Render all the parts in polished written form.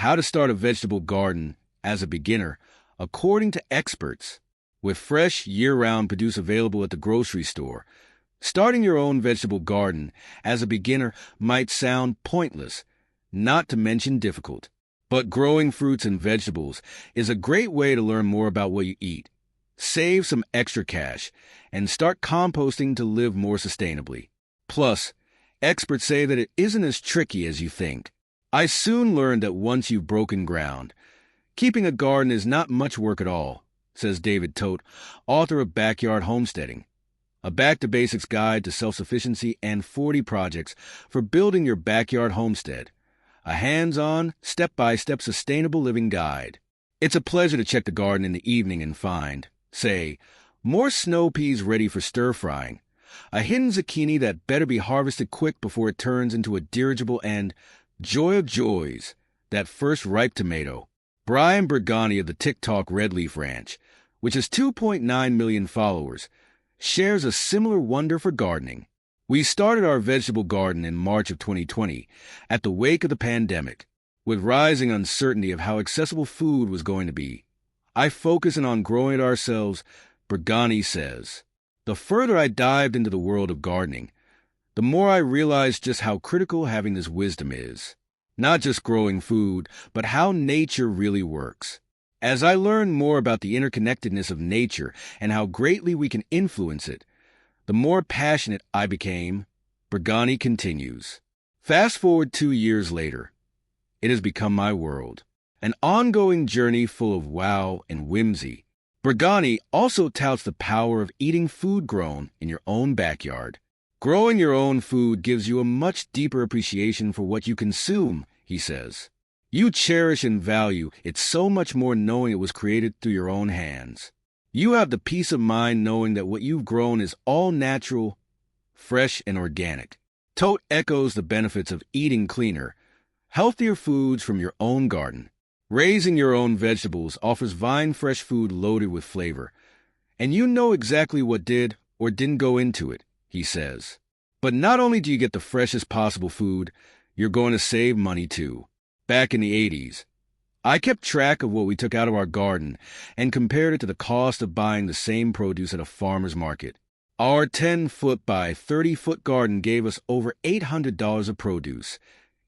How to start a vegetable garden as a beginner, according to experts. With fresh, year-round produce available at the grocery store, starting your own vegetable garden as a beginner might sound pointless, not to mention difficult. But growing fruits and vegetables is a great way to learn more about what you eat, save some extra cash, and start composting to live more sustainably. Plus, experts say that it isn't as tricky as you think. I soon learned that once you've broken ground, keeping a garden is not much work at all, says David Tote, author of Backyard Homesteading, a back-to-basics guide to self-sufficiency and 40 projects for building your backyard homestead, a hands-on, step-by-step sustainable living guide. It's a pleasure to check the garden in the evening and find, say, more snow peas ready for stir-frying, a hidden zucchini that better be harvested quick before it turns into a dirigible, and, joy of joys, that first ripe tomato. Brian Bergani of the TikTok Red Leaf Ranch, which has 2.9 million followers, shares a similar wonder for gardening. We started our vegetable garden in March of 2020, at the wake of the pandemic, with rising uncertainty of how accessible food was going to be. I focus on growing it ourselves, Bergani says. The further I dived into the world of gardening, the more I realized just how critical having this wisdom is. Not just growing food, but how nature really works. As I learned more about the interconnectedness of nature and how greatly we can influence it, the more passionate I became, Bergani continues. Fast forward 2 years later, it has become my world, an ongoing journey full of wow and whimsy. Bergani also touts the power of eating food grown in your own backyard. Growing your own food gives you a much deeper appreciation for what you consume, he says. You cherish and value it so much more knowing it was created through your own hands. You have the peace of mind knowing that what you've grown is all natural, fresh, and organic. Tote echoes the benefits of eating cleaner, healthier foods from your own garden. Raising your own vegetables offers vine-fresh food loaded with flavor, and you know exactly what did or didn't go into it, he says. But not only do you get the freshest possible food, you're going to save money too. Back in the 80s, I kept track of what we took out of our garden and compared it to the cost of buying the same produce at a farmer's market. Our 10-foot by 30-foot garden gave us over $800 of produce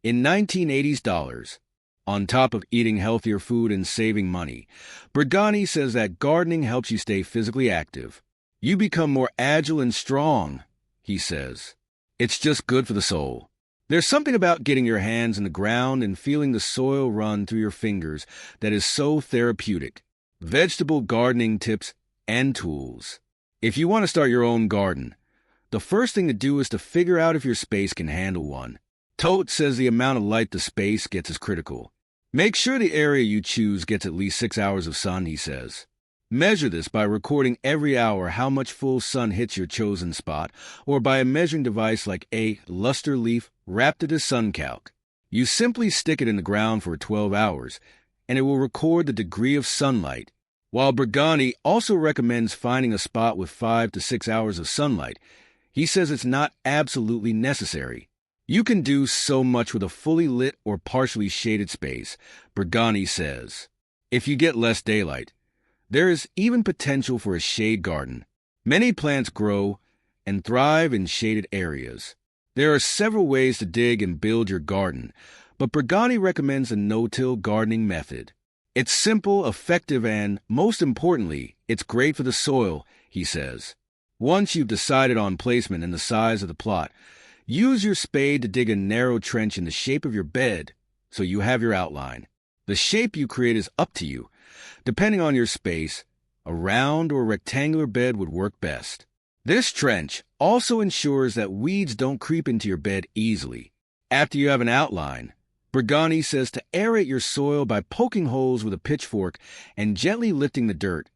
in 1980s dollars. On top of eating healthier food and saving money, Bergani says that gardening helps you stay physically active. You become more agile and strong, he says. It's just good for the soul. There's something about getting your hands in the ground and feeling the soil run through your fingers that is so therapeutic. Vegetable gardening tips and tools. If you want to start your own garden, the first thing to do is to figure out if your space can handle one. Tote says the amount of light the space gets is critical. Make sure the area you choose gets at least 6 hours of sun, he says. Measure this by recording every hour how much full sun hits your chosen spot, or by a measuring device like a luster leaf Raptor SunCalc. You simply stick it in the ground for 12 hours, and it will record the degree of sunlight. While Bergani also recommends finding a spot with 5 to 6 hours of sunlight, he says it's not absolutely necessary. You can do so much with a fully lit or partially shaded space, Bergani says. If you get less daylight, there is even potential for a shade garden. Many plants grow and thrive in shaded areas. There are several ways to dig and build your garden, but Bergani recommends a no-till gardening method. It's simple, effective, and, most importantly, it's great for the soil, he says. Once you've decided on placement and the size of the plot, use your spade to dig a narrow trench in the shape of your bed so you have your outline. The shape you create is up to you. Depending on your space, a round or rectangular bed would work best. This trench also ensures that weeds don't creep into your bed easily. After you have an outline, Bergani says to aerate your soil by poking holes with a pitchfork and gently lifting the dirt,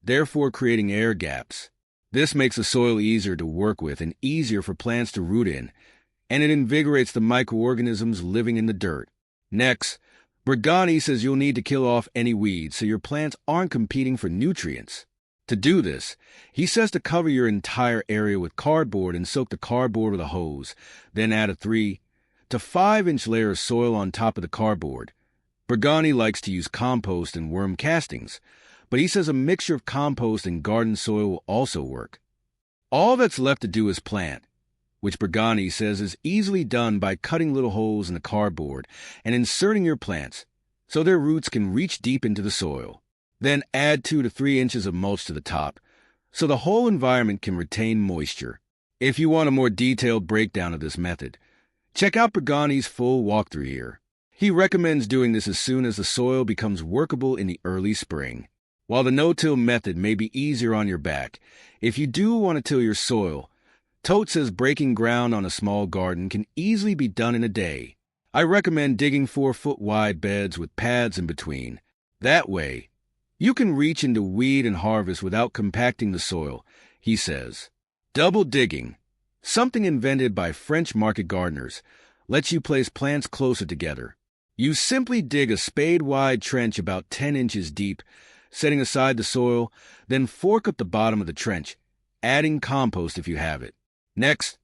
therefore creating air gaps. This makes the soil easier to work with and easier for plants to root in, and it invigorates the microorganisms living in the dirt. Next, Bergani says you'll need to kill off any weeds so your plants aren't competing for nutrients. To do this, he says to cover your entire area with cardboard and soak the cardboard with a hose, then add a 3 to 5 inch layer of soil on top of the cardboard. Bergani likes to use compost and worm castings, but he says a mixture of compost and garden soil will also work. All that's left to do is plant, which Bergani says is easily done by cutting little holes in the cardboard and inserting your plants so their roots can reach deep into the soil. Then add 2 to 3 inches of mulch to the top so the whole environment can retain moisture. If you want a more detailed breakdown of this method, check out Bergani's full walkthrough here. He recommends doing this as soon as the soil becomes workable in the early spring. While the no-till method may be easier on your back, if you do want to till your soil, Tote says breaking ground on a small garden can easily be done in a day. I recommend digging 4-foot-wide beds with pads in between. That way, you can reach into weed and harvest without compacting the soil, he says. Double digging, something invented by French market gardeners, lets you place plants closer together. You simply dig a spade-wide trench about 10 inches deep, setting aside the soil, then fork up the bottom of the trench, adding compost if you have it. Next,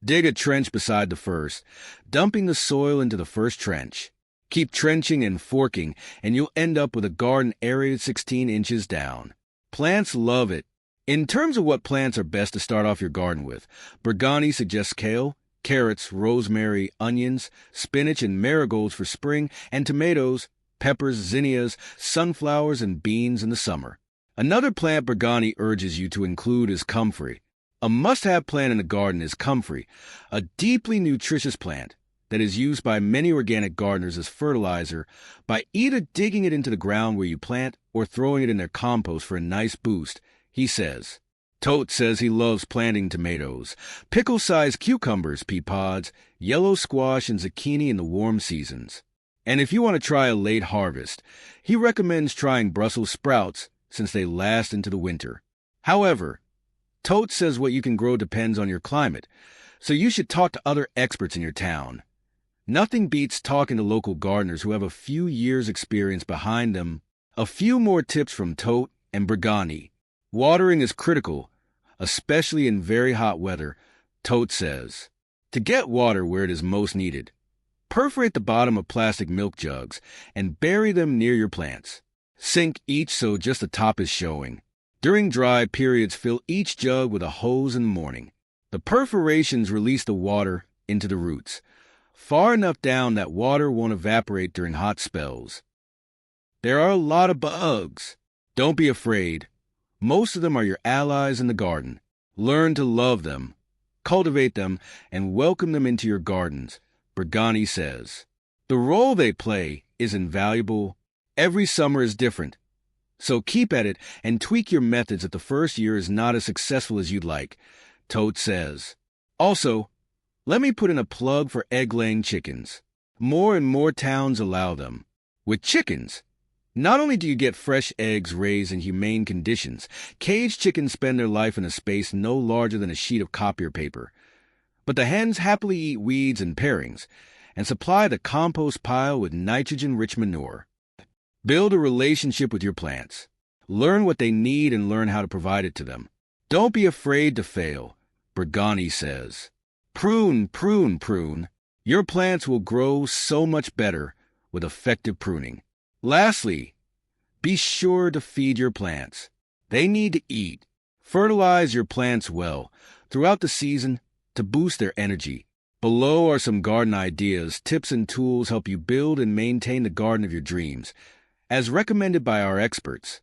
dig a trench beside the first, dumping the soil into the first trench. Keep trenching and forking, and you'll end up with a garden aerated 16 inches down. Plants love it. In terms of what plants are best to start off your garden with, Bergani suggests kale, carrots, rosemary, onions, spinach, and marigolds for spring, and tomatoes, peppers, zinnias, sunflowers, and beans in the summer. Another plant Bergani urges you to include is comfrey. A must-have plant in the garden is comfrey, a deeply nutritious plant that is used by many organic gardeners as fertilizer by either digging it into the ground where you plant or throwing it in their compost for a nice boost, he says. Tote says he loves planting tomatoes, pickle-sized cucumbers, pea pods, yellow squash, and zucchini in the warm seasons. And if you want to try a late harvest, he recommends trying Brussels sprouts since they last into the winter. However, Tote says what you can grow depends on your climate, so you should talk to other experts in your town. Nothing beats talking to local gardeners who have a few years' experience behind them. A few more tips from Tote and Bergani. Watering is critical, especially in very hot weather, Tote says. To get water where it is most needed, perforate the bottom of plastic milk jugs and bury them near your plants. Sink each so just the top is showing. During dry periods, fill each jug with a hose in the morning. The perforations release the water into the roots, far enough down that water won't evaporate during hot spells. There are a lot of bugs. Don't be afraid. Most of them are your allies in the garden. Learn to love them, cultivate them, and welcome them into your gardens, Bergani says. The role they play is invaluable. Every summer is different. So keep at it and tweak your methods if the first year is not as successful as you'd like, Tote says. Also, let me put in a plug for egg-laying chickens. More and more towns allow them. With chickens, not only do you get fresh eggs raised in humane conditions, caged chickens spend their life in a space no larger than a sheet of copier paper, but the hens happily eat weeds and parings and supply the compost pile with nitrogen-rich manure. Build a relationship with your plants. Learn what they need and learn how to provide it to them. Don't be afraid to fail, Bergani says. Prune, prune, prune. Your plants will grow so much better with effective pruning. Lastly, be sure to feed your plants. They need to eat. Fertilize your plants well throughout the season to boost their energy. Below are some garden ideas, tips, and tools help you build and maintain the garden of your dreams, as recommended by our experts.